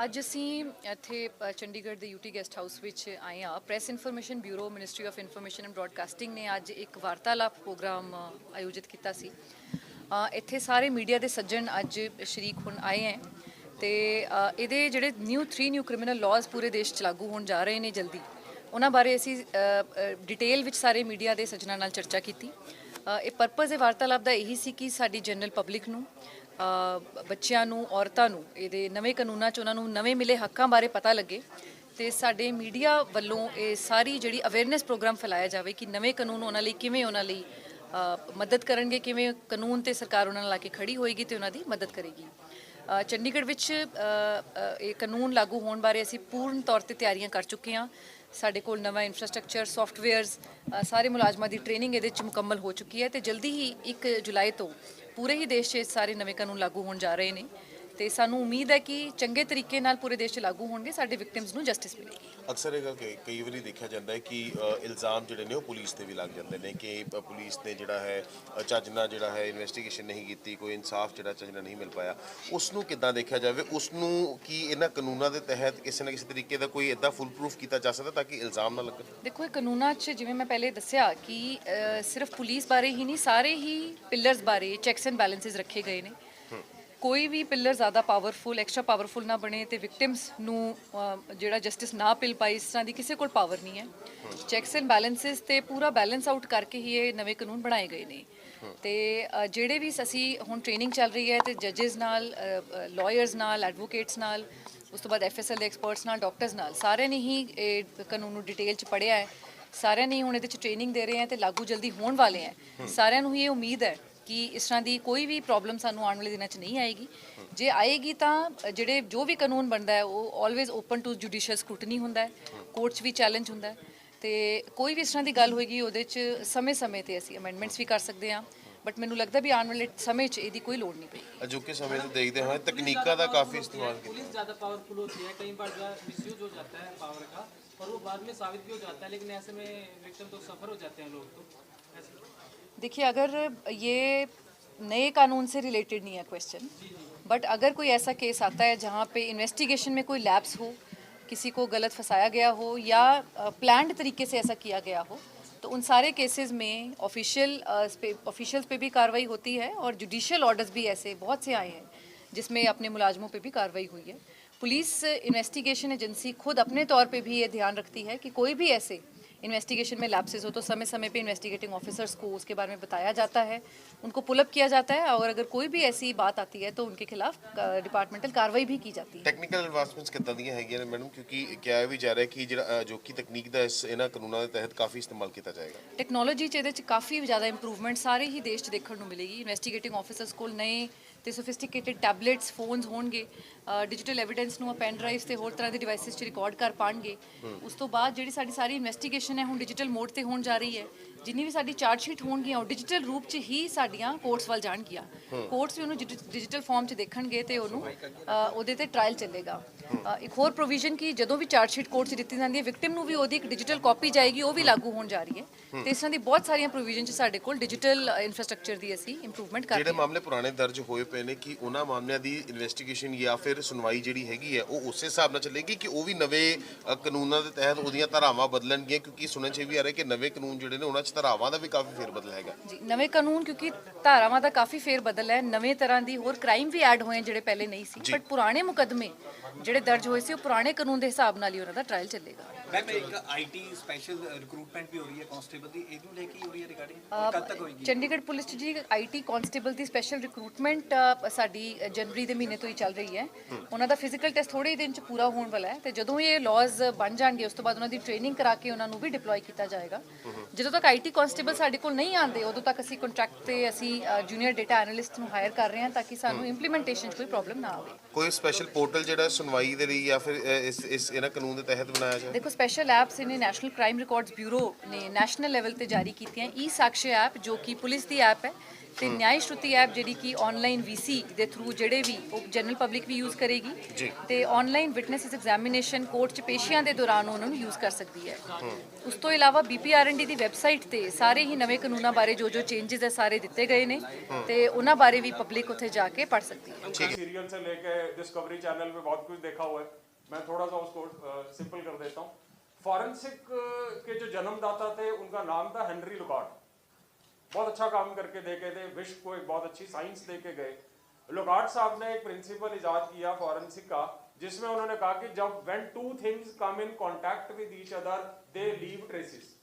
ਅੱਜ ਅਸੀਂ ਇੱਥੇ ਚੰਡੀਗੜ੍ਹ ਦੇ ਯੂਟੀ ਗੈਸਟ ਹਾਊਸ ਵਿੱਚ ਆਏ ਹਾਂ। Press information bureau, ministry of information and broadcasting ਨੇ ਅੱਜ ਇੱਕ ਵਾਰਤਾਲਾਪ ਪ੍ਰੋਗਰਾਮ ਆਯੋਜਿਤ ਕੀਤਾ ਸੀ। ਇੱਥੇ ਸਾਰੇ ਮੀਡੀਆ ਦੇ ਸੱਜਣ ਅੱਜ ਸ਼ਰੀਕ ਹੁਣ ਆਏ ਹੈ ਤੇ ਇਹਦੇ ਜਿਹੜੇ ਨਿਊ ਕ੍ਰਿਮੀਨਲ ਲਾਜ਼ ਪੂਰੇ ਦੇਸ਼ 'ਚ ਲਾਗੂ ਹੋਣ ਜਾ ਰਹੇ ਨੇ ਜਲਦੀ, ਉਹਨਾਂ ਬਾਰੇ ਅਸੀਂ ਡਿਟੇਲ ਵਿੱਚ ਸਾਰੇ ਮੀਡੀਆ ਦੇ ਸੱਜਣਾਂ ਨਾਲ ਚਰਚਾ ਕੀਤੀ। ਇਹ ਪਰਪਸ ਇਹ ਵਾਰਤਾਲਾਪ ਦਾ ਇਹੀ ਸੀ ਕਿ ਸਾਡੀ ਜਨਰਲ ਪਬਲਿਕ ਨੂੰ, ਬੱਚਿਆਂ ਨੂੰ, ਔਰਤਾਂ ਨੂੰ ਇਹਦੇ ਨਵੇਂ ਕਾਨੂੰਨਾਂ 'ਚ ਉਹਨਾਂ ਨੂੰ ਨਵੇਂ ਮਿਲੇ ਹੱਕਾਂ ਬਾਰੇ ਪਤਾ ਲੱਗੇ ਤੇ ਸਾਡੇ ਮੀਡੀਆ ਵੱਲੋਂ ਇਹ ਸਾਰੀ ਜਿਹੜੀ ਅਵੇਅਰਨੈਸ ਪ੍ਰੋਗਰਾਮ ਫੈਲਾਇਆ ਜਾਵੇ ਕਿ ਨਵੇਂ ਕਾਨੂੰਨ ਉਹਨਾਂ ਲਈ ਕਿਵੇਂ, ਉਹਨਾਂ ਲਈ ਮਦਦ ਕਰਨਗੇ, ਕਿਵੇਂ ਕਾਨੂੰਨ ਤੇ ਸਰਕਾਰ ਉਹਨਾਂ ਨਾਲ ਲਾ ਕੇ ਖੜੀ ਹੋਏਗੀ ਤੇ ਉਹਨਾਂ ਦੀ ਮਦਦ ਕਰੇਗੀ। ਚੰਡੀਗੜ੍ਹ ਵਿੱਚ ਇਹ ਕਾਨੂੰਨ ਲਾਗੂ ਹੋਣ ਬਾਰੇ ਅਸੀਂ ਪੂਰਨ ਤੌਰ ਤੇ ਤਿਆਰੀਆਂ ਕਰ ਚੁੱਕੇ ਹਾਂ। ਸਾਡੇ ਕੋਲ ਨਵਾਂ ਇਨਫਰਾਸਟ੍ਰਕਚਰ, ਸੌਫਟਵੇਅਰਸ, ਸਾਰੇ ਮੁਲਾਜ਼ਮਾਂ ਦੀ ਟ੍ਰੇਨਿੰਗ ਇਹਦੇ 'ਚ ਮੁਕੰਮਲ ਹੋ ਚੁੱਕੀ ਹੈ ਤੇ ਜਲਦੀ ਹੀ 1 ਜੁਲਾਈ ਤੋਂ ਪੂਰੇ ਹੀ ਦੇਸ਼ 'ਚ ਸਾਰੇ ਨਵੇਂ ਕਾਨੂੰਨ ਲਾਗੂ ਹੋਣ ਜਾ ਰਹੇ ਨੇ ਤੇ ਸਾਨੂੰ ਉਮੀਦ ਹੈ ਕਿ ਚੰਗੇ ਤਰੀਕੇ ਨਾਲ ਪੂਰੇ ਦੇਸ਼ 'ਚ ਲਾਗੂ ਹੋਣਗੇ, ਸਾਡੇ ਵਿਕਟਿਮਸ ਨੂੰ ਜਸਟਿਸ ਮਿਲੇਗੀ। ਅਕਸਰ ਇਹ ਗੱਲ ਕਈ ਵਾਰੀ ਦੇਖਿਆ ਜਾਂਦਾ ਹੈ ਕਿ ਇਲਜ਼ਾਮ ਜਿਹੜੇ ਨੇ ਉਹ ਪੁਲਿਸ ਤੇ ਵੀ ਲੱਗ ਜਾਂਦੇ ਨੇ ਕਿ ਪੁਲਿਸ ਨੇ ਜਿਹੜਾ ਹੈ ਚੱਜ ਨਾਲ ਜਿਹੜਾ ਹੈ ਇਨਵੈਸਟੀਗੇਸ਼ਨ ਨਹੀਂ ਕੀਤੀ, ਕੋਈ ਇਨਸਾਫ ਜਿਹੜਾ ਚੱਜ ਨਾਲ ਨਹੀਂ ਮਿਲ ਪਾਇਆ। ਉਸ ਨੂੰ ਕਿੱਦਾਂ ਦੇਖਿਆ ਜਾਵੇ? ਉਸ ਨੂੰ ਕੀ ਇਹਨਾਂ ਕਾਨੂੰਨਾਂ ਦੇ ਤਹਿਤ ਕਿਸੇ ਨਾ ਕਿਸੇ ਤਰੀਕੇ ਦਾ ਕੋਈ ਇੱਦਾਂ ਫੁੱਲ ਪ੍ਰੂਫ ਕੀਤਾ ਜਾ ਸਕਦਾ ਤਾਂ ਕਿ ਇਲਜ਼ਾਮ ਨਾ ਲੱਗਣ? ਦੇਖੋ, ਇਹ ਕਾਨੂੰਨਾਂ 'ਚ ਜਿਵੇਂ ਮੈਂ ਪਹਿਲੇ ਦੱਸਿਆ ਕਿ ਸਿਰਫ ਪੁਲਿਸ ਬਾਰੇ ਹੀ ਨਹੀਂ, ਸਾਰੇ ਹੀ ਪਿਲਰਸ ਬਾਰੇ ਚੈੱਕਸ ਐਂਡ ਬੈਲੈਂਸਿਸ ਰੱਖੇ ਗਏ ਨੇ। ਕੋਈ ਵੀ ਪਿਲਰ ਜ਼ਿਆਦਾ ਪਾਵਰਫੁਲ, ਐਕਸਟਰਾ ਪਾਵਰਫੁਲ ਨਾ ਬਣੇ ਤੇ ਵਿਕਟਿਮਸ ਨੂੰ ਜਿਹੜਾ ਜਸਟਿਸ ਨਾ ਮਿਲ ਪਾਈ, ਇਸ ਤਰ੍ਹਾਂ ਦੀ ਕਿਸੇ ਕੋਲ ਪਾਵਰ ਨਹੀਂ ਹੈ। ਚੈੱਕਸ ਐਂਡ ਬੈਲੈਂਸਿਸ ਤੇ ਪੂਰਾ ਬੈਲੈਂਸ ਆਊਟ ਕਰਕੇ ਹੀ ਇਹ ਨਵੇਂ ਕਾਨੂੰਨ ਬਣਾਏ ਗਏ ਨੇ ਤੇ ਜਿਹੜੇ ਵੀ ਅਸੀਂ ਹੁਣ ਟ੍ਰੇਨਿੰਗ ਚੱਲ ਰਹੀ ਹੈ ਤੇ ਜੱਜਸ ਨਾਲ, ਲਾਇਰਸ ਨਾਲ, ਐਡਵੋਕੇਟਸ ਨਾਲ, ਉਸ ਤੋਂ ਬਾਅਦ FSL ਦੇ ਐਕਸਪਰਟਸ ਨਾਲ, ਡਾਕਟਰਸ ਨਾਲ, ਸਾਰਿਆਂ ਨੇ ਹੀ ਇਹ ਕਾਨੂੰਨ ਨੂੰ ਡਿਟੇਲ 'ਚ ਪੜ੍ਹਿਆ ਹੈ। ਸਾਰਿਆਂ ਨੇ ਹੁਣ ਇਹਦੇ 'ਚ ਟ੍ਰੇਨਿੰਗ ਦੇ ਰਹੇ ਹੈ ਤੇ ਲਾਗੂ ਜਲਦੀ ਹੋਣ ਵਾਲੇ ਹੈ। ਸਾਰਿਆਂ ਨੂੰ ਹੀ ਇਹ ਉਮੀਦ ਹੈ ਕਿ ਇਸ ਤਰ੍ਹਾਂ ਦੀ ਕੋਈ ਵੀ ਪ੍ਰੋਬਲਮ ਸਾਨੂੰ ਆਉਣ ਵਾਲੇ ਦਿਨਾਂ 'ਚ ਨਹੀਂ ਆਏਗੀ। ਜੇ ਆਏਗੀ ਤਾਂ ਜੋ ਵੀ ਕਾਨੂੰਨ ਬਣਦਾ ਹੈ ਉਹ always open to judicial scrutiny ਹੁੰਦਾ ਹੈ, ਕੋਰਟ 'ਚ ਵੀ ਚੈਲੰਜ ਹੁੰਦਾ ਹੈ ਤੇ ਕੋਈ ਵੀ ਇਸ ਤਰ੍ਹਾਂ ਦੀ ਗੱਲ ਹੋਏਗੀ ਉਹਦੇ 'ਚ ਸਮੇਂ-ਸਮੇਂ ਤੇ ਅਸੀਂ ਅਮੈਂਡਮੈਂਟਸ ਵੀ ਕਰ ਸਕਦੇ ਹਾਂ। ਬਟ ਮੈਨੂੰ ਲੱਗਦਾ ਵੀ ਆਉਣ ਵਾਲੇ ਸਮੇਂ 'ਚ ਇਹਦੀ ਕੋਈ ਲੋੜ ਨਹੀਂ ਪਏਗੀ। ਅਜੋਕੇ ਸਮੇਂ 'ਚ ਦੇਖਦੇ ਹਾਂ ਤਕਨੀਕਾਂ ਦਾ ਕਾਫੀ ਇਸਤੇਮਾਲ ਕੀਤਾ। पुलिस ज़्यादा पावरफुल होती है, कई बार मिसयूज हो जाता है पावर का और वो बाद में साबित भी हो जाता है, लेकिन ऐसे में विक्टिम तो सफ़र हो जाते हैं लोग। तो ऐसे देखिए, अगर ये नए कानून से रिलेटेड नहीं है क्वेश्चन, बट अगर कोई ऐसा केस आता है जहाँ पे इन्वेस्टिगेशन में कोई लैप्स हो, किसी को गलत फंसाया गया हो या प्लान्ड तरीके से ऐसा किया गया हो, तो उन सारे केसेस में ऑफिशियल्स पे भी कार्रवाई होती है और जुडिशियल ऑर्डर्स भी ऐसे बहुत से आए हैं जिसमें अपने मुलाजमों पे भी कार्रवाई हुई है। पुलिस इन्वेस्टिगेशन एजेंसी खुद अपने तौर पे भी ये ध्यान रखती है कि कोई भी ऐसे इन्वेस्टिगेशन में लैप्सेस हो तो समय समय पे इन्वेस्टिगेटिंग ऑफिसर्स को उसके बारे में बताया जाता है, उनको पुलअप किया जाता है और अगर कोई भी ऐसी बात आती है तो उनके खिलाफ डिपार्टमेंटल कार्रवाई भी की जाती है। ਟੈਕਨੀਕਲ ਐਡਵਾਂਸਮੈਂਟਸ ਕਿੱਦਾਂ ਦੀਆਂ ਹੈਗੀਆਂ ਨੇ ਮੈਡਮ? ਕਿਉਂਕਿ ਕਿਹਾ ਵੀ ਜਾ ਰਿਹਾ ਕਿ ਜਿਹੜਾ ਅਜੋਕੀ ਤਕਨੀਕ ਦਾ ਇਹਨਾਂ ਕਾਨੂੰਨਾਂ ਦੇ ਤਹਿਤ ਕਾਫੀ ਇਸਤੇਮਾਲ ਕੀਤਾ ਜਾਏਗਾ। ਟੈਕਨੋਲੋਜੀ 'ਚ ਇਹਦੇ 'ਚ ਕਾਫੀ ਜ਼ਿਆਦਾ ਇੰਪਰੂਵਮੈਂਟ ਸਾਰੇ ਹੀ ਦੇਸ਼ 'ਚ ਦੇਖਣ ਨੂੰ ਮਿਲੇਗੀ। ਇਨਵੈਸਟੀਗੇਟਿੰਗ ਆਫਿਸਰਸ ਕੋਲ ਨਏ ਤੇ ਸੋਫਿਸਟੀਕੇਟਿਡ ਟੈਬਲੇਟਸ, ਫੋਨਸ ਹੋਣਗੇ, ਡਿਜੀਟਲ ਐਵੀਡੈਂਸ ਨੂੰ ਪੈਨ ਡਰਾਈਵਸ ਤੇ ਹੋਰ ਤਰ੍ਹਾਂ ਦੇ ਡਿਵਾਈਸਿਸ 'ਚ ਰਿਕਾਰਡ ਕਰ ਪਾਣਗੇ। ਉਸ ਤੋਂ ਬਾਅਦ ਜਿਹੜੀ ਸਾਡੀ ਇਨਵੈਸਟੀਗੇਸ਼ਨ ਹੈ ਹੁਣ ਡਿਜੀਟਲ ਮੋਡ ਤੇ ਹੋਣ ਜਾ ਰਹੀ ਹੈ। ਜਿੰਨੀ ਵੀ ਸਾਡੀ ਚਾਰਜ ਸ਼ੀਟ ਹੋਣਗੀਆਂ ਉਹ ਡਿਜੀਟਲ ਰੂਪ 'ਚ ਹੀ ਸਾਡੀਆਂ ਕੋਰਟਸ ਵੱਲ ਜਾਣਗੀਆਂ। ਕੋਰਟਸ ਵੀ ਉਹਨੂੰ ਡਿਜੀਟਲ ਫਾਰਮ 'ਚ ਦੇਖਣਗੇ ਤੇ ਉਹਨੂੰ ਉਹਦੇ ਤੇ ਟ੍ਰਾਇਲ ਚੱਲੇਗਾ। ਇੱਕ ਹੋਰ ਪ੍ਰੋਵੀਜ਼ਨ ਕਿ ਜਦੋਂ ਵੀ ਚਾਰਜ ਸ਼ੀਟ ਕੋਰਟ 'ਚ ਦਿੱਤੀ ਜਾਂਦੀ ਹੈ, ਵਿਕਟਿਮ ਨੂੰ ਵੀ ਉਹਦੀ ਇੱਕ ਡਿਜੀਟਲ ਕਾਪੀ ਜਾਏਗੀ, ਉਹ ਵੀ ਲਾਗੂ ਹੋਣ ਜਾ ਰਹੀ ਹੈ। ਤੇ ਇਸ ਤਰ੍ਹਾਂ ਦੀ ਬਹੁਤ ਸਾਰੀਆਂ ਪ੍ਰੋਵੀਜ਼ਨ 'ਚ ਸਾਡੇ ਕੋਲ ਡਿਜੀਟਲ ਇਨਫਰਾਸਟ੍ਰਕਚਰ ਦੀ ਅਸੀਂ ਇੰਪਰੂਵਮੈਂਟ ਕਰ ਰਹੇ ਹਾਂ। ਜਿਹੜੇ ਮਾਮਲੇ ਪੁਰਾਣੇ ਦਰਜ ਹੋਏ ਪਏ ਨੇ ਕਿ ਉਹਨਾਂ ਮਾਮਲਿਆਂ ਦੀ ਇਨਵੈਸਟੀਗੇਸ਼ਨ ਜਾਂ ਫਿਰ ਸੁਣਵਾਈ ਜਿਹੜੀ ਹੈਗੀ ਹੈ ਉਹ ਉਸੇ ਹਿਸਾਬ ਨਾਲ ਚੱਲੇਗੀ ਕਿ ਉਹ ਵੀ ਨਵੇਂ ਕਾਨੂੰਨਾਂ ਦੇ ਤਹਿਤ ਉਹਦੀਆਂ ਧਾਰਾਵਾਂ ਬਦਲਣਗੀਆਂ? ਕਿਉਂਕਿ ਸੁਣਨ 'ਚ ਵੀ ਆ ਰਿਹਾ ਕਿ ਨਵੇਂ ਕਾਨੂੰਨ ਜਿਹੜੇ ਨੇ ਉਹਨਾਂ 'ਚ ਧਾਰਾਵਾਂ ਦਾ ਵੀ ਕਾਫੀ ਫੇਰ ਬਦਲ ਹੈਗਾ ਜੀ। ਨਵੇਂ ਕਾਨੂੰਨ ਕਿਉਂਕਿ ਧਾਰਾਵਾਂ ਦਾ ਕਾਫੀ ਫੇਰ ਬਦਲ ਹੈ, ਨਵੇਂ ਤਰ੍ਹਾਂ ਦੀ ਹੋਰ ਕ੍ਰਾਈਮ ਵੀ ਐਡ ਹੋਏ ਜਿਹੜੇ ਪਹਿਲੇ ਨਹੀਂ ਸੀ, ਬਟ ਪੁਰਾਣੇ ਮੁਕੱਦਮੇ ਜਿਹੜੇ ਦਰਜ ਹੋਏ ਸੀ ਉਹ ਪੁਰਾਣੇ ਕਾਨੂੰਨ ਦੇ ਹਿਸਾਬ ਨਾਲ ਹੀ ਉਹਨਾਂ ਦਾ ਟ੍ਰਾਇਲ ਚੱਲੇਗਾ। मैम एक आईटी स्पेशल रिक्रूटमेंट भी हो रही है कांस्टेबल ਦੀ ਇਹਨੂੰ ਲੈ ਕੇ ਹੋ ਰਹੀ ਹੈ ਰਿਗਾਰਡਿੰਗ ਕਦ ਤੱਕ ਹੋਏਗੀ? ਚੰਡੀਗੜ੍ਹ ਪੁਲਿਸ 'ਚ ਜੀ IT constable the special recruitment ਸਾਡੀ ਜਨਵਰੀ ਦੇ ਮਹੀਨੇ ਤੋਂ ਹੀ ਚੱਲ ਰਹੀ ਹੈ। ਉਹਨਾਂ ਦਾ ਫਿਜ਼ੀਕਲ ਟੈਸਟ ਥੋੜੇ ਹੀ ਦਿਨ 'ਚ ਪੂਰਾ ਹੋਣ ਵਾਲਾ ਹੈ ਤੇ ਜਦੋਂ ਇਹ ਲਾਜ਼ ਬਣ ਜਾਣਗੇ ਉਸ ਤੋਂ ਬਾਅਦ ਉਹਨਾਂ ਦੀ ਟ੍ਰੇਨਿੰਗ ਕਰਾ ਕੇ ਉਹਨਾਂ ਨੂੰ ਵੀ ਡਿਪਲੋਏ ਕੀਤਾ ਜਾਏਗਾ। ਜਦੋਂ ਤੱਕ IT ਕਾਂਸਟੇਬਲ ਸਾਡੇ ਕੋਲ ਨਹੀਂ ਆਉਂਦੇ ਉਦੋਂ ਤੱਕ ਅਸੀਂ ਕੰਟਰੈਕਟ ਤੇ ਅਸੀਂ ਜੂਨੀਅਰ ਡਾਟਾ ਐਨਾਲਿਸਟ ਨੂੰ ਹਾਇਰ ਕਰ ਰਹੇ ਹਾਂ ਤਾਂ ਕਿ ਸਾਨੂੰ ਇੰਪਲੀਮੈਂਟੇਸ਼ਨ 'ਚ ਕੋਈ ਪ੍ਰੋਬਲਮ ਨਾ ਆਵੇ। ਕੋਈ ਸਪੈਸ਼ਲ ਪੋਰਟਲ ਜਿਹੜਾ ਸੁਣਵਾਈ ਦੇ ਲਈ ਜਾਂ ਫਿਰ ਇਸ ਇਹਨਾਂ ਕਾਨੂੰਨ ਦੇ ਤਹਿਤ ਬਣਾਇਆ ਜਾਏ? ਦੇਖੋ, ਸਪੈਸ਼ਲ ਐਪਸ ਨੇ ਨੈਸ਼ਨਲ ਕ੍ਰਾਈਮ ਰਿਕਾਰਡਸ ਬਿਊਰੋ ਨੇ ਨੈਸ਼ਨਲ ਲੈਵਲ ਤੇ ਜਾਰੀ ਕੀਤੀਆਂ। ਸਾਕਸ਼ੀ ਐਪ ਜੋ ਕਿ ਪੁਲਿਸ ਦੀ ਐਪ ਹੈ, ਤੇ ਨਿਆਇ ਸ਼ਰੂਤੀ ਐਪ ਜਿਹੜੀ ਕਿ ਆਨਲਾਈਨ ਵੀਸੀ ਦੇ ਥਰੂ ਜਿਹੜੇ ਵੀ ਉਹ ਜਨਰਲ ਪਬਲਿਕ ਵੀ ਯੂਜ਼ ਕਰੇਗੀ ਜੀ। ਤੇ ਆਨਲਾਈਨ ਵਿਟਨੈਸਸ ਐਗਜ਼ਾਮੀਨੇਸ਼ਨ ਕੋਰਟ 'ਚ ਪੇਸ਼ੀਆਂ ਦੇ ਦੌਰਾਨ ਉਹਨਾਂ ਨੂੰ ਯੂਜ਼ ਕਰ ਸਕਦੀ ਹੈ। ਉਸ ਤੋਂ ਇਲਾਵਾ BPRND ਦੀ ਵੈਬਸਾਈਟ ਤੇ ਸਾਰੇ ਹੀ ਨਵੇਂ ਕਾਨੂੰਨਾਂ ਬਾਰੇ ਜੋ ਚੇਂजेस ਹੈ ਸਾਰੇ ਦਿੱਤੇ ਗਏ ਨੇ ਤੇ ਉਹਨਾਂ ਬਾਰੇ ਵੀ ਪਬਲਿਕ ਉੱਥੇ ਜਾ ਕੇ ਪੜ੍ਹ ਸਕਦੀ ਹੈ। सीरियल से लेके डिस्कवरी चैनल पे बहुत कुछ देखा हुआ है। मैं थोड़ा सा उसको सिंपल कर देता हूँ। फॉरेंसिक के जो जन्मदाता थे उनका नाम था हेनरी लुकार्ड। बहुत अच्छा काम करके देखे थे, विश्व को एक बहुत अच्छी साइंस देके गए। लुकार्ड साहब ने एक प्रिंसिपल इजाद किया फॉरेंसिक का, जिसमें उन्होंने कहा कि जब when two things come in contact with each other they leave traces.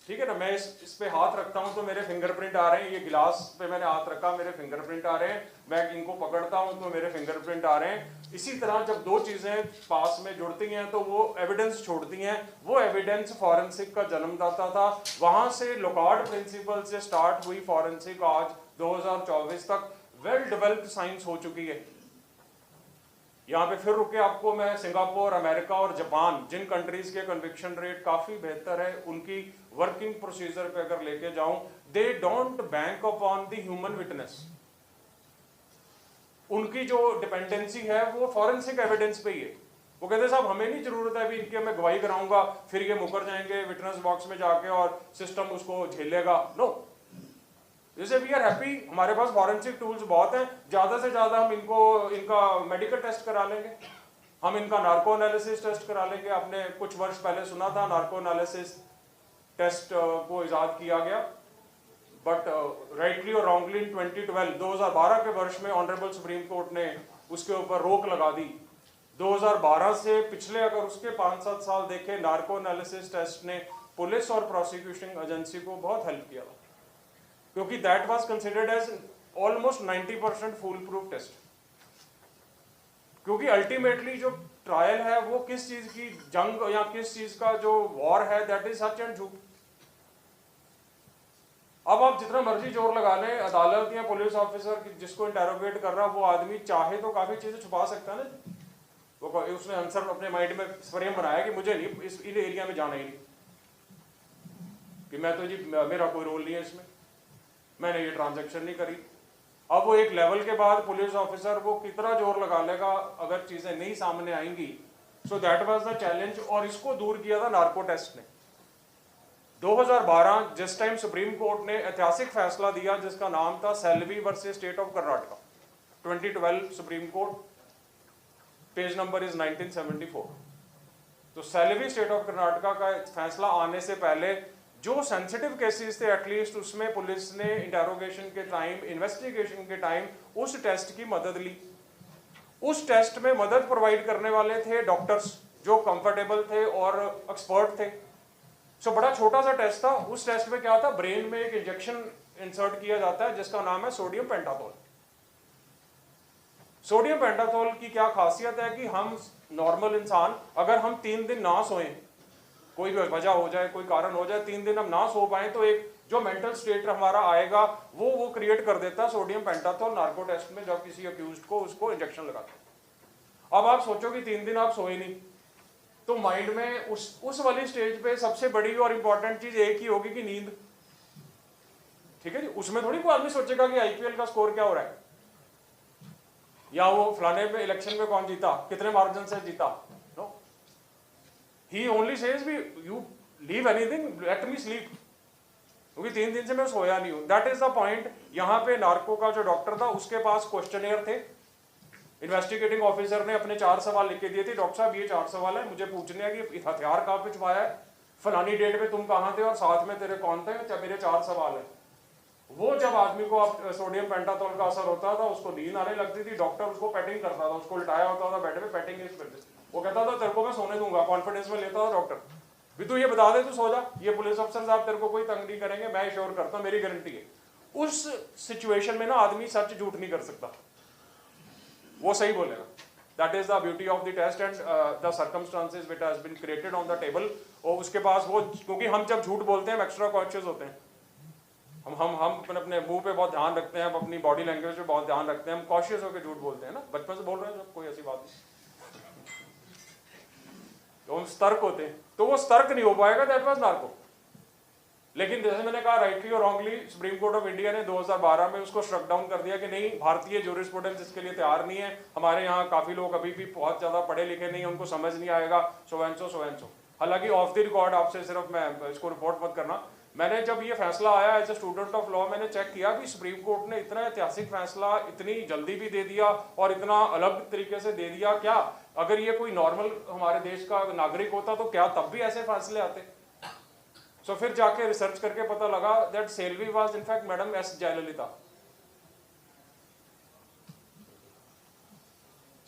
ठीक है ना, मैं इस पे हाथ रखता हूं तो मेरे फिंगरप्रिंट आ रहे हैं, ये गिलास पे मैंने हाथ रखा मेरे फिंगरप्रिंट आ रहे हैं, मैं इनको पकड़ता हूं तो मेरे फिंगरप्रिंट आ रहे हैं। इसी तरह जब दो चीजें पास में जुड़ती हैं तो वो एविडेंस छोड़ती हैं। वो एविडेंस फॉरेंसिक का जन्मदाता था। वहां से लुकार्ड प्रिंसिपल से स्टार्ट हुई फॉरेंसिक, आज 2024 तक वेल डेवलप्ड साइंस हो चुकी है। यहाँ पे फिर रुके आपको मैं सिंगापुर, अमेरिका और जापान, जिन कंट्रीज के कन्विक्शन रेट काफी बेहतर है, उनकी वर्किंग प्रोसीजर पे अगर लेके जाऊं, they don't bank upon the human witness. उनकी जो डिपेंडेंसी है वो फॉरेंसिक एविडेंस पे ही है। वो कहते साहब हमें नहीं जरूरत है अभी इनके, मैं गवाही कराऊंगा फिर ये मुकर जाएंगे विटनेस बॉक्स में जाके और सिस्टम उसको झेलेगा। नो, जैसे वी आर हैप्पी, हमारे पास फॉरेंसिक टूल्स बहुत हैं, ज्यादा से ज्यादा हम इनका मेडिकल टेस्ट करा लेंगे, हम इनका नार्को एनालिसिस टेस्ट करा लेंगे। आपने कुछ वर्ष पहले सुना था नार्को एनालिसिस टेस्ट को इजाद किया गया, बट राइटली और रॉन्गली इन 2012 के वर्ष में ऑनरेबल सुप्रीम कोर्ट ने उसके ऊपर रोक लगा दी। 2012 से पिछले अगर उसके 5-7 साल देखे, नार्को एनालिसिस टेस्ट ने पुलिस और प्रोसिक्यूशन एजेंसी को बहुत हेल्प किया था, क्योंकि that was considered as almost 90% foolproof test. क्योंकि अल्टीमेटली जो ट्रायल है वो किस चीज की जंग या किस चीज का जो वॉर है, दैट इज सच एंड झूठ। अब आप जितना मर्जी जोर लगा लें, अदालत या पुलिस ऑफिसर जिसको इंटेरोगेट कर रहा, वो आदमी चाहे तो काफी चीजें छुपा सकता है ना। वो उसने आंसर अपने माइंड में फ्रेम बनाया कि मुझे नहीं इस एरिया में जाना ही नहीं, कि मैं तो जी मेरा कोई रोल नहीं है इसमें, मैंने ये ट्रांजैक्शन नहीं करी। अब वो एक लेवल के बाद पुलिस ऑफिसर वो कितना जोर लगा लेगा अगर चीजें नहीं सामने आएंगी। So that was the challenge, और इसको दूर किया था नार्को टेस्ट ने। 2012 जिस टाइम सुप्रीम कोर्ट ने ऐतिहासिक फैसला दिया जिसका नाम था Selvi versus state of Karnataka, 2012 supreme court, page number is 1974। तो सेल्वी स्टेट ऑफ कर्नाटका का फैसला आने से पहले जो सेंसिटिव केसेस थे एटलीस्ट उसमें पुलिस ने इंटेरोगेशन के टाइम, इन्वेस्टिगेशन के टाइम उस टेस्ट की मदद ली। उस टेस्ट में मदद प्रोवाइड करने वाले थे डॉक्टर्स जो कंफर्टेबल थे और एक्सपर्ट थे। सो बड़ा छोटा सा टेस्ट था। उस टेस्ट में क्या था, ब्रेन में एक इंजेक्शन इंसर्ट किया जाता है जिसका नाम है सोडियम पेंटाथोल। सोडियम पेंटाथोल की क्या खासियत है कि हम नॉर्मल इंसान अगर हम 3 दिन ना सोएं, कोई भी वजह हो जाए, कोई कारण हो जाए, 3 दिन हम ना सो पाए, तो एक जो मेंटल स्टेट हमारा आएगा वो क्रिएट कर देता है सोडियम पेंटाथोल नार्को टेस्ट में, जब किसी अक्यूज्ड को उसको इंजेक्शन लगाते हैं। अब आप सोचो कि 3 दिन आप सोए नहीं, तो माइंड में उस वाली स्टेज पे सबसे बड़ी और इंपॉर्टेंट चीज एक ही होगी कि नींद। ठीक है जी, उसमें थोड़ी कोई आदमी सोचेगा कि IPL का स्कोर क्या हो रहा है, या वो फलाने पे इलेक्शन में कौन जीता, कितने मार्जिन से जीता। No, he only says you leave anything, let me sleep, क्योंकि 3 दिन से मैं सोया नहीं हूं। That is the point. यहाँ पे नार्को का जो डॉक्टर था उसके पास क्वेश्चनियर थे। इन्वेस्टिगेटिंग ऑफिसर ने अपने 4 सवाल लिख के दिए थे, डॉक्टर साहब ये 4 सवाल है, मुझे पूछने हैं कि हथियार कहाँ पे छुपाया है, फलानी डेट पे तुम कहाँ थे और साथ में तेरे कौन थे, मेरे 4 सवाल है। वो जब आदमी को आप सोडियम पेंटाथोल का असर होता था, उसको नींद आने लगती थी, डॉक्टर उसको पेटिंग करता था, उसको उल्टाया होता था बेड पे, पेटिंग इस करते, वो कहता था तेरे को मैं सोने दूंगा, कॉन्फिडेंस में लेता था डॉक्टर भी, तू ये बता दे तू सो जा, ये पुलिस अफसर साहब तेरे को कोई तंग नहीं करेंगे, मैं श्योर करता हूँ, मेरी गारंटी है। उस सिचुएशन में ना आदमी सच झूठ नहीं कर सकता, वो सही बोलेगा। That is the beauty of the test and the circumstances which has been created on the table. और उसके पास वो, क्योंकि हम जब झूठ बोलते हैं हम एक्स्ट्रा कॉन्शियस होते हैं, हम अपने मुंह पे बहुत ध्यान रखते हैं, अपनी बॉडी लैंग्वेज पे बहुत ध्यान रखते हैं, हम कॉशियस होकर झूठ बोलते हैं ना, बचपन से बोल रहे हैं जब, कोई ऐसी बात नहीं, तो हम सतर्क होते हैं, तो वो सतर्क नहीं हो पाएगा। That was narco. लेकिन जैसे मैंने कहा राइटली और wrongly supreme court of India ने 2012 में उसको स्ट्रक डाउन कर दिया कि नहीं, भारतीय जूरिस्प्रूडेंस इसके लिए तैयार नहीं है, हमारे यहाँ काफी लोग अभी भी बहुत ज्यादा पढ़े लिखे नहीं, उनको समझ नहीं आएगा, सो एंड सो। हालांकि ऑफ द रिकॉर्ड आपसे सिर्फ मैं इसको रिपोर्ट मत करना, मैंने जब ये फैसला आया as a student of law, मैंने चेक किया कि सुप्रीम कोर्ट ने इतना ऐतिहासिक फैसला इतनी जल्दी भी दे दिया और इतना अलग तरीके से दे दिया। क्या अगर ये कोई नॉर्मल हमारे देश का नागरिक होता तो क्या तब भी ऐसे फैसले आते? सो फिर जाके रिसर्च करके पता लगा that Selvi was in fact madam S Jayalalithaa.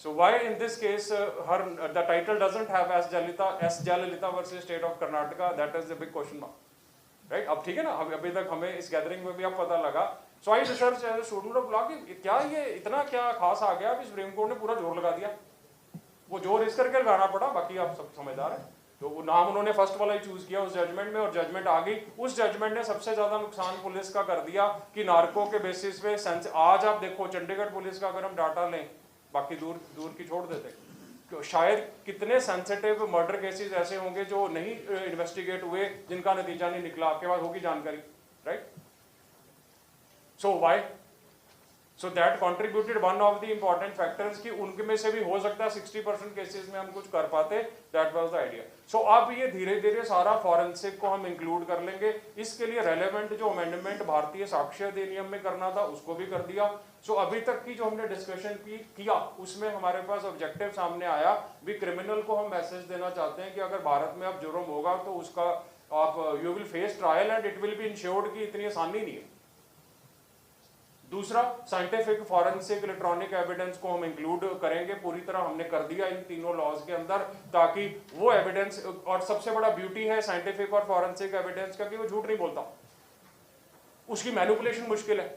So why in this case the title doesn't have S Jayalalitha versus State of Karnataka? That is the big question mark, right? अब ठीक है ना, अभी तक हमें इस गैदरिंग में भी अब पता लगा। So I research as a student of law कि क्या ये इतना क्या खास आ गया कि सुप्रीम कोर्ट ने पूरा जोर लगा दिया। वो जोर इस करके लगाना पड़ा, बाकी आप सब समझदार हैं। तो वो नाम उन्होंने फर्स्ट वाला ही चूज किया उस जजमेंट में, और जजमेंट आ गई। उस जजमेंट ने सबसे ज्यादा नुकसान पुलिस का कर दिया कि नार्को के बेसिस पे आज आप देखो चंडीगढ़ पुलिस का अगर हम डाटा लें, बाकी दूर की छोड़ देते, शायद कितने सेंसिटिव मर्डर केसेस ऐसे होंगे जो नहीं इन्वेस्टिगेट हुए, जिनका नतीजा नहीं निकला। आपके पास होगी जानकारी, right? So why? So that contributed one of the important factors कि उनके में से भी हो सकता है 60% केसेस में हम कुछ कर पाते। That was the idea. So अब ये धीरे धीरे सारा फॉरेंसिक को हम इंक्लूड कर लेंगे। इसके लिए रेलेवेंट जो अमेंडमेंट भारतीय साक्ष्य अधिनियम में करना था उसको भी कर दिया। सो अभी तक की जो हमने डिस्कशन किया उसमें हमारे पास ऑब्जेक्टिव सामने आया भी, क्रिमिनल को हम मैसेज देना चाहते हैं कि अगर भारत में अब जुर्म होगा तो उसका आप you will face trial and it will be insured कि इतनी आसानी नहीं है। दूसरा, साइंटिफिक फॉरेंसिक इलेक्ट्रॉनिक एविडेंस को हम इंक्लूड करेंगे, पूरी तरह हमने कर दिया इन तीनों लॉज के अंदर, ताकि वो एविडेंस, और सबसे बड़ा ब्यूटी है साइंटिफिक और फॉरेंसिक एविडेंस का कि वो झूठ नहीं बोलता, उसकी मैनिपुलेशन मुश्किल है।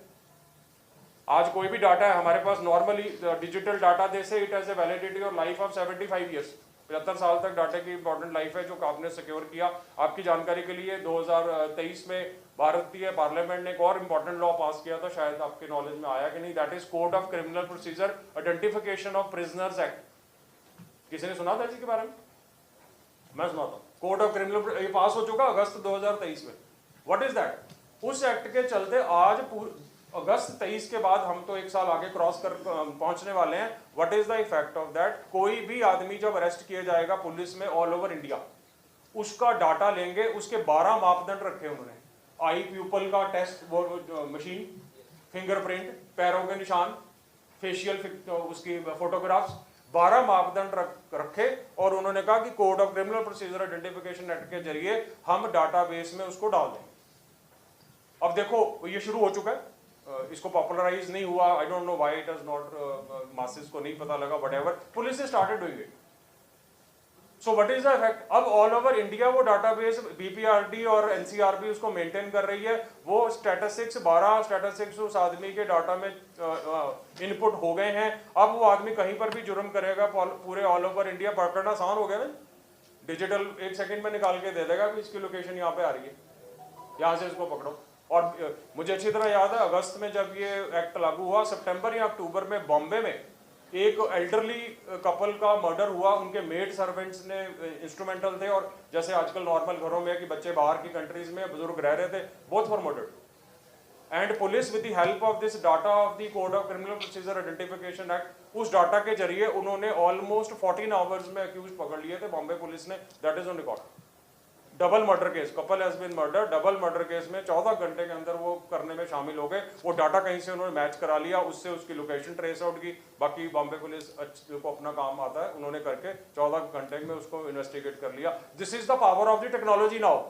आज कोई भी डाटा है हमारे पास, नॉर्मली डिजिटल डाटा दे से इट हैज ए वैलिडिटी और लाइफ ऑफ 75 ईयर्स, 75 साल तक डाटा की इंपॉर्टेंट लाइफ है जो आपने सिक्योर किया। आपकी जानकारी के लिए 2023 में भारतीय पार्लियामेंट ने एक और इंपॉर्टेंट लॉ पास किया था, शायद आपके नॉलेज में आया कि नहीं, that is code of criminal procedure identification of prisoners act. किसी ने सुना था इसके बारे में? मैं सुनाता हूँ। कोड ऑफ क्रिमिनल, ये पास हो चुका अगस्त 2023 में। What is that? उस एक्ट के चलते आज अगस्त 23 के बाद हम तो एक साल आगे क्रॉस कर पहुंचने वाले हैं। What is the effect of that? कोई भी आदमी जब अरेस्ट किया जाएगा पुलिस में ऑल ओवर इंडिया, उसका डाटा लेंगे, उसके 12 मापदंड रखे उन्होंने, आई प्यूपल का टेस्ट मशीन, फिंगरप्रिंट, पैरों के निशान, फेशियल उसकी फोटोग्राफ्स, 12 मापदंड रखे, और उन्होंने कहा कि code of criminal procedure identification act के जरिए हम डाटाबेस में उसको डाल दें। अब देखो ये शुरू हो चुका है, इसको पॉपुलराइज नहीं हुआ, I don't know why it is not, masses को नहीं पता लगा, व्हाटएवर, पुलिस ने started doing it. So what is the effect? अब ऑल ओवर इंडिया वो डाटाबेस बीपीआरडी और एनसीआरबी उसको मेंटेन कर रही है। वो स्टैटिस्टिक्स 12 स्टैटिस्टिक्स उस आदमी के डाटा में इनपुट हो गए हैं। अब वो आदमी कहीं पर भी जुर्म करेगा पूरे ऑल ओवर इंडिया, पकड़ना आसान हो गया ना, डिजिटल 1 सेकंड में निकाल के दे देगा कि इसकी लोकेशन यहाँ पे आ रही है, यहाँ से इसको पकड़ो। और मुझे अच्छी तरह याद है अगस्त में जब ये एक्ट लागू हुआ, सितंबर या अक्टूबर में बॉम्बे में एक एल्डरली कपल का मर्डर हुआ। उनके मेड सर्वेंट्स ने इंस्ट्रूमेंटल थे, और जैसे आजकल नॉर्मल घरों में कि बच्चे बाहर की कंट्रीज में बुजुर्ग रह रहे थे, both were murdered, and police with the help of this data of the code of criminal procedure identification act, उस डाटा के जरिए उन्होंने ऑलमोस्ट 14 आवर्स में अक्यूज पकड़ लिए थे बॉम्बे पुलिस ने। That is on record. Double murder case, couple has been murder, double murder case में 14 घंटे के अंदर वो करने में शामिल हो गए। वो डाटा कहीं से उन्होंने मैच करा लिया, उससे उसकी लोकेशन ट्रेस आउट की। बाकी बॉम्बे पुलिस को अपना काम आता है, उन्होंने करके 14 घंटे में उसको इन्वेस्टिगेट कर लिया। This is the power of the technology now.